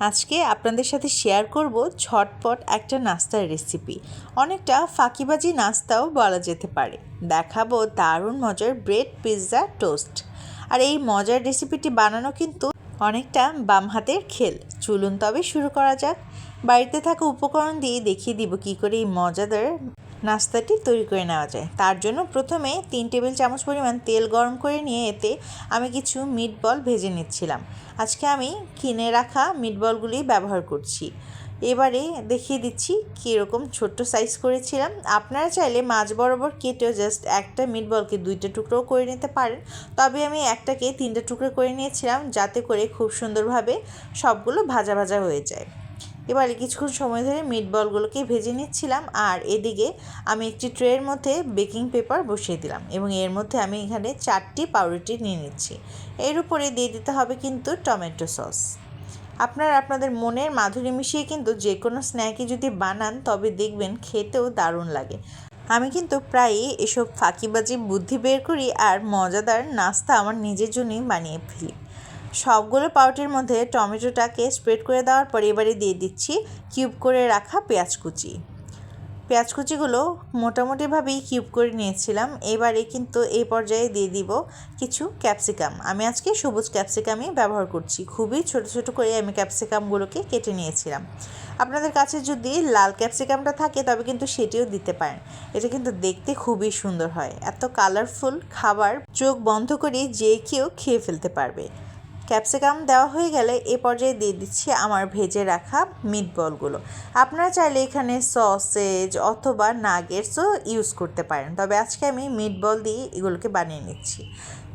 আজকে আপনাদের সাথে শেয়ার করব ঝটপট একটা নাস্তার রেসিপি। অনেকটা ফাঁকিবাজি নাস্তাও বলা যেতে পারে। দেখাবো দারুণ মজার ব্রেড পিৎজা টোস্ট। আর এই মজার রেসিপিটি বানানো কিন্তু অনেকটা বাম হাতের খেল। চলুন তবে শুরু করা যাক। বাড়িতে থাকা উপকরণ দিয়ে দেখিয়ে দিব কী করে এই মজাদার নাস্তাটি তৈরি করে নেওয়া যায়। তার জন্য প্রথমে 3 টেবিল চামচ পরিমাণ তেল গরম করে নিয়ে এতে আমি কিছু মিট বল ভেজে নিচ্ছিলাম। আজকে আমি কিনে রাখা মিট বলগুলি ব্যবহার করছি। এবারে দেখিয়ে দিচ্ছি কীরকম ছোট্ট সাইজ করেছিলাম। আপনারা চাইলে মাঝ বরাবর কেটেও জাস্ট একটা মিট বলকে 2টা টুকরোও করে নিতে পারেন, তবে আমি একটাকে 3টে টুকরো করে নিয়েছিলাম যাতে করে খুব সুন্দরভাবে সবগুলো ভাজা ভাজা হয়ে যায়। এবারে কিছুক্ষণ সময় ধরে মিট বলগুলোকে ভেজে নিচ্ছিলাম, আর এদিকে আমি একটি ট্রের মধ্যে বেকিং পেপার বসিয়ে দিলাম এবং এর মধ্যে আমি এখানে 4টি পাউরুটি নিয়ে নিচ্ছি। এর উপরে দিয়ে দিতে হবে কিন্তু টমেটো সস। আপনারা আপনাদের মনের মাধুরী মিশিয়ে কিন্তু যে কোনো স্ন্যাকই যদি বানান তবে দেখবেন খেতেও দারুণ লাগে। আমি কিন্তু প্রায়ই এসব ফাঁকিবাজি বুদ্ধি বের করি আর মজাদার নাস্তা আমার নিজের জন্যই বানিয়ে ফেলি। সবগুলো পাউরুটির মধ্যে টমেটোটাকে স্প্রেড করে দেওয়ার পর এবারে দিয়ে দিচ্ছি কিউব করে রাখা পেঁয়াজ কুচি। পেঁয়াজ কুচিগুলো মোটামুটিভাবেই কিউব করে নিয়েছিলাম। এবারে কিন্তু এই পর্যায়ে দিয়ে দিব কিছু ক্যাপসিকাম। আমি আজকে সবুজ ক্যাপসিকামই ব্যবহার করছি। খুবই ছোট ছোট করে আমি ক্যাপসিকামগুলোকে কেটে নিয়েছিলাম। আপনাদের কাছে যদি লাল ক্যাপসিকামটা থাকে তবে কিন্তু সেটিও দিতে পারেন। এটা কিন্তু দেখতে খুবই সুন্দর হয়। এত কালারফুল খাবার চোখ বন্ধ করে যে কেউ খেয়ে ফেলতে পারবে। ক্যাপসিকাম দেওয়া হয়ে গেলে এ পর্যায়ে দিয়ে দিচ্ছি আমার ভেজে রাখা মিট বলগুলো। আপনারা চাইলে এখানে সসেজ অথবা নাগেটসও ইউজ করতে পারেন, তবে আজকে আমি মিট বল দিয়ে এগুলোকে বানিয়ে নিচ্ছি।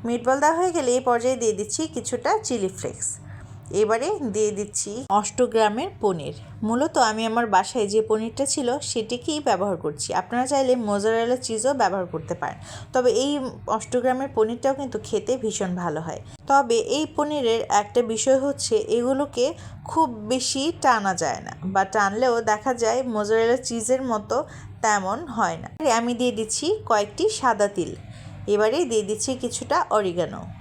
মিট বল দেওয়া হয়ে গেলে এই পর্যায়ে দিয়ে দিচ্ছি কিছুটা চিলি ফ্লেক্স। এবারে দিয়ে দিচ্ছি 8 গ্রামের পনির। মূলত আমি আমার বাসায় যে পনিরটা ছিল সেটিকেই ব্যবহার করছি। আপনারা চাইলে মোজারেলা চিজও ব্যবহার করতে পারেন, তবে এই 8 গ্রামের পনিরটাও কিন্তু খেতে ভীষণ ভালো হয়। তবে এই পনিরের একটা বিষয় হচ্ছে এগুলোকে খুব বেশি টানা যায় না, বা টানলেও দেখা যায় মোজারেলা চিজের মতো তেমন হয় না। আমি দিয়ে দিচ্ছি কয়েকটি সাদা তিল। এবারে দিয়ে দিচ্ছি কিছুটা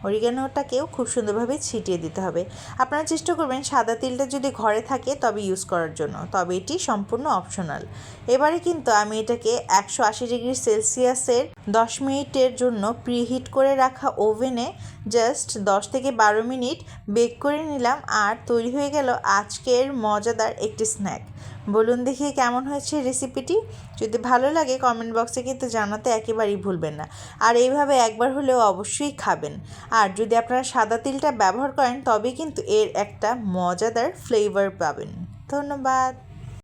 অরিগানোটাকেও খুব সুন্দরভাবে ছিটিয়ে দিতে হবে। আপনারা চেষ্টা করবেন সাদা তিলটা যদি ঘরে থাকে তবে ইউজ করার জন্য, তবে এটি সম্পূর্ণ অপশনাল। এবারে কিন্তু আমি এটাকে 180 ডিগ্রি সেলসিয়াসের 10 মিনিটের জন্য প্রিহিট করে রাখা ওভেনে জাস্ট 10 থেকে 12 মিনিট বেক করে নিলাম, আর তৈরি হয়ে গেল আজকের মজাদার একটি স্ন্যাক। বলুন দেখি কেমন হয়েছে রেসিপিটি। যদি ভালো লাগে কমেন্ট বক্সে কিন্তু জানাতে একেবারেই ভুলবেন না। আর এইভাবে একবার হলেও অবশ্যই খাবেন। আর যদি আপনারা সাদা তিলটা ব্যবহার করেন তবে কিন্তু এর একটা মজাদার ফ্লেভার পাবেন। ধন্যবাদ।